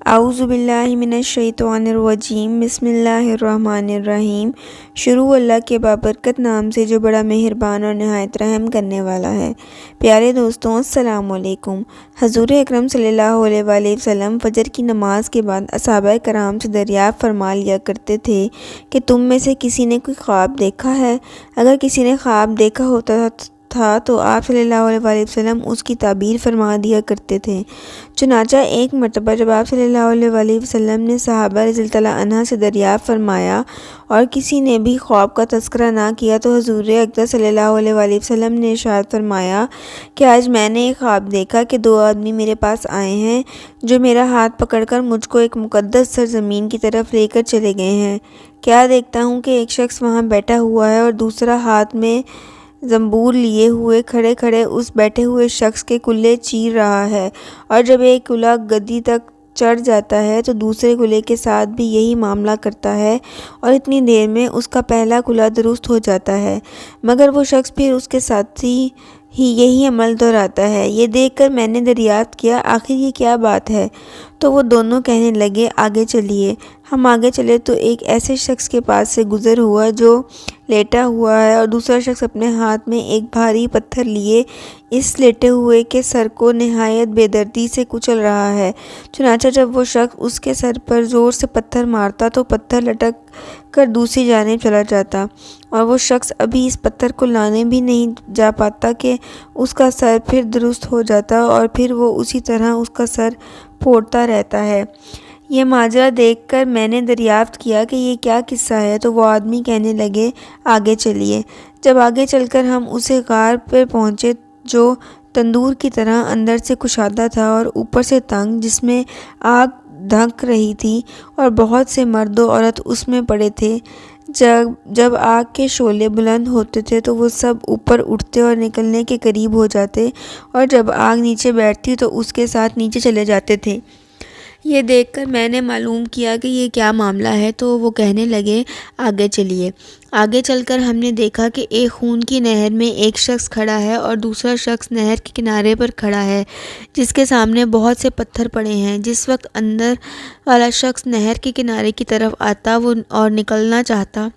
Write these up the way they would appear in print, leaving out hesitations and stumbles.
اعوذ باللہ من الشیطان الرجیم بسم اللہ الرحمن الرحیم۔ شروع اللہ کے بابرکت نام سے جو بڑا مہربان اور نہایت رحم کرنے والا ہے۔ پیارے دوستوں، السلام علیکم۔ حضور اکرم صلی اللہ علیہ وآلہ وسلم فجر کی نماز کے بعد صحابہ کرام سے دریافت فرما لیا کرتے تھے کہ تم میں سے کسی نے کوئی خواب دیکھا ہے؟ اگر کسی نے خواب دیکھا ہوتا تھا تو آپ صلی اللہ علیہ وآلہ وسلم اس کی تعبیر فرما دیا کرتے تھے۔ چنانچہ ایک مرتبہ جب آپ صلی اللہ علیہ وآلہ وسلم نے صحابہ رضی اللہ عنہ سے دریافت فرمایا اور کسی نے بھی خواب کا تذکرہ نہ کیا تو حضور اقدس صلی اللہ علیہ وآلہ وسلم نے ارشاد فرمایا کہ آج میں نے ایک خواب دیکھا کہ دو آدمی میرے پاس آئے ہیں جو میرا ہاتھ پکڑ کر مجھ کو ایک مقدس سرزمین کی طرف لے کر چلے گئے ہیں۔ کیا دیکھتا ہوں کہ ایک شخص وہاں بیٹھا ہوا ہے اور دوسرا ہاتھ میں زنبور لیے ہوئے کھڑے کھڑے اس بیٹھے ہوئے شخص کے کلے چیر رہا ہے، اور جب ایک کلا گدی تک چڑھ جاتا ہے تو دوسرے کلے کے ساتھ بھی یہی معاملہ کرتا ہے اور اتنی دیر میں اس کا پہلا کلا درست ہو جاتا ہے، مگر وہ شخص پھر اس کے ساتھی ہی یہی عمل دہراتا ہے۔ یہ دیکھ کر میں نے دریافت کیا آخر یہ کیا بات ہے؟ تو وہ دونوں کہنے لگے آگے چلیے۔ ہم آگے چلے تو ایک ایسے شخص کے پاس سے گزر ہوا جو لیٹا ہوا ہے اور دوسرا شخص اپنے ہاتھ میں ایک بھاری پتھر لیے اس لیٹے ہوئے کے سر کو نہایت بے دردی سے کچل رہا ہے۔ چنانچہ جب وہ شخص اس کے سر پر زور سے پتھر مارتا تو پتھر لٹک کر دوسری جانب چلا جاتا اور وہ شخص ابھی اس پتھر کو لانے بھی نہیں جا پاتا کہ اس کا سر پھر درست ہو جاتا اور پھر وہ اسی طرح اس کا سر پھوڑتا رہتا ہے۔ یہ ماجرا دیکھ کر میں نے دریافت کیا کہ یہ کیا قصہ ہے، تو وہ آدمی کہنے لگے آگے چلیے۔ جب آگے چل کر ہم اسے غار پر پہنچے جو تندور کی طرح اندر سے کشادہ تھا اور اوپر سے تنگ، جس میں آگ دھک رہی تھی اور بہت سے مرد و عورت اس میں پڑے تھے۔ جب آگ کے شعلے بلند ہوتے تھے تو وہ سب اوپر اٹھتے اور نکلنے کے قریب ہو جاتے، اور جب آگ نیچے بیٹھتی تو اس کے ساتھ نیچے چلے جاتے تھے۔ یہ دیکھ کر میں نے معلوم کیا کہ یہ کیا معاملہ ہے، تو وہ کہنے لگے آگے چلیے۔ آگے چل کر ہم نے دیکھا کہ ایک خون کی نہر میں ایک شخص کھڑا ہے اور دوسرا شخص نہر کے کنارے پر کھڑا ہے جس کے سامنے بہت سے پتھر پڑے ہیں۔ جس وقت اندر والا شخص نہر کے کنارے کی طرف آتا اور نکلنا چاہتا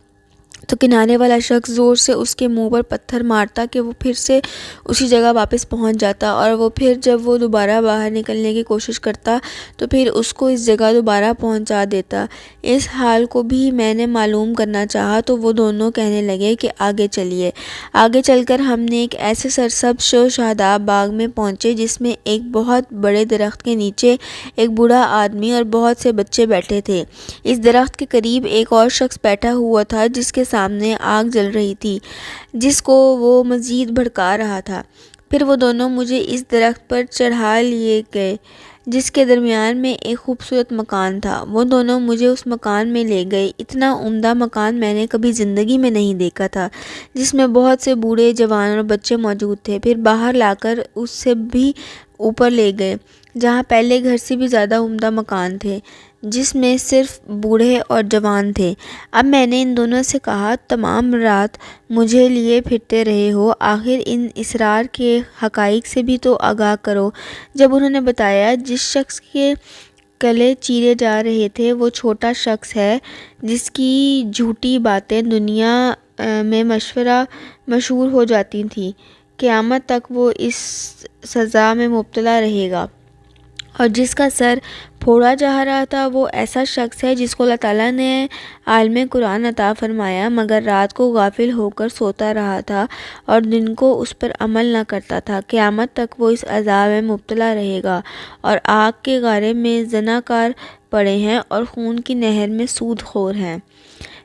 تو کنارے والا شخص زور سے اس کے منہ پر پتھر مارتا کہ وہ پھر سے اسی جگہ واپس پہنچ جاتا، اور وہ پھر جب وہ دوبارہ باہر نکلنے کی کوشش کرتا تو پھر اس کو اس جگہ دوبارہ پہنچا دیتا۔ اس حال کو بھی میں نے معلوم کرنا چاہا تو وہ دونوں کہنے لگے کہ آگے چلیے۔ آگے چل کر ہم نے ایک ایسے سرسبز و شاداب باغ میں پہنچے جس میں ایک بہت بڑے درخت کے نیچے ایک بوڑھا آدمی اور بہت سے بچے بیٹھے تھے۔ اس درخت کے قریب ایک اور شخص بیٹھا ہوا تھا جس کے سامنے آگ جل رہی تھی جس کو وہ مزید بھڑکا رہا تھا۔ پھر وہ دونوں مجھے اس درخت پر چڑھا لیے گئے جس کے درمیان میں ایک خوبصورت مکان تھا۔ وہ دونوں مجھے اس مکان میں لے گئے۔ اتنا عمدہ مکان میں نے کبھی زندگی میں نہیں دیکھا تھا، جس میں بہت سے بوڑھے، جوان اور بچے موجود تھے۔ پھر باہر لا کر اس سے بھی اوپر لے گئے جہاں پہلے گھر سے بھی زیادہ عمدہ مکان تھے جس میں صرف بوڑھے اور جوان تھے۔ اب میں نے ان دونوں سے کہا تمام رات مجھے لیے پھرتے رہے ہو، آخر ان اسرار کے حقائق سے بھی تو آگاہ کرو۔ جب انہوں نے بتایا جس شخص کے کلے چیرے جا رہے تھے وہ چھوٹا شخص ہے جس کی جھوٹی باتیں دنیا میں مشہور ہو جاتی تھیں، قیامت تک وہ اس سزا میں مبتلا رہے گا، اور جس کا سر پھوڑا جا رہا تھا وہ ایسا شخص ہے جس کو اللہ تعالیٰ نے علم قرآن عطا فرمایا مگر رات کو غافل ہو کر سوتا رہا تھا اور دن کو اس پر عمل نہ کرتا تھا، قیامت تک وہ اس عذاب میں مبتلا رہے گا، اور آگ کے غارے میں زناکار پڑے ہیں اور خون کی نہر میں سود خور ہیں۔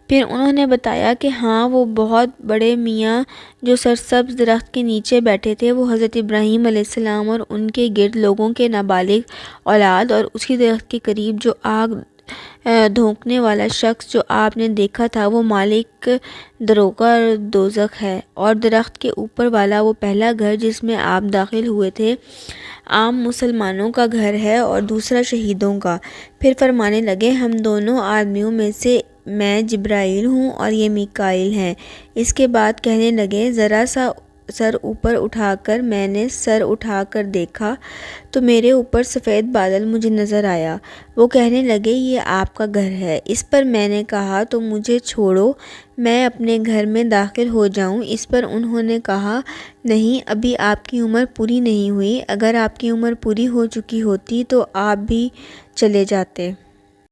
پھر انہوں نے بتایا کہ ہاں وہ بہت بڑے میاں جو سرسبز درخت کے نیچے بیٹھے تھے وہ حضرت ابراہیم علیہ السلام اور ان کے گرد لوگوں کے نابالغ اولاد، اور اسی درخت کے قریب جو آگ دھونکنے والا شخص جو آپ نے دیکھا تھا وہ مالک دروغہ دوزخ ہے، اور درخت کے اوپر والا وہ پہلا گھر جس میں آپ داخل ہوئے تھے عام مسلمانوں کا گھر ہے اور دوسرا شہیدوں کا۔ پھر فرمانے لگے ہم دونوں آدمیوں میں سے میں جبرائیل ہوں اور یہ میکائیل ہیں۔ اس کے بعد کہنے لگے ذرا سا سر اوپر اٹھا کر میں نے سر اٹھا کر دیکھا تو میرے اوپر سفید بادل مجھے نظر آیا۔ وہ کہنے لگے یہ آپ کا گھر ہے۔ اس پر میں نے کہا تو مجھے چھوڑو، میں اپنے گھر میں داخل ہو جاؤں۔ اس پر انہوں نے کہا نہیں، ابھی آپ کی عمر پوری نہیں ہوئی، اگر آپ کی عمر پوری ہو چکی ہوتی تو آپ بھی چلے جاتے۔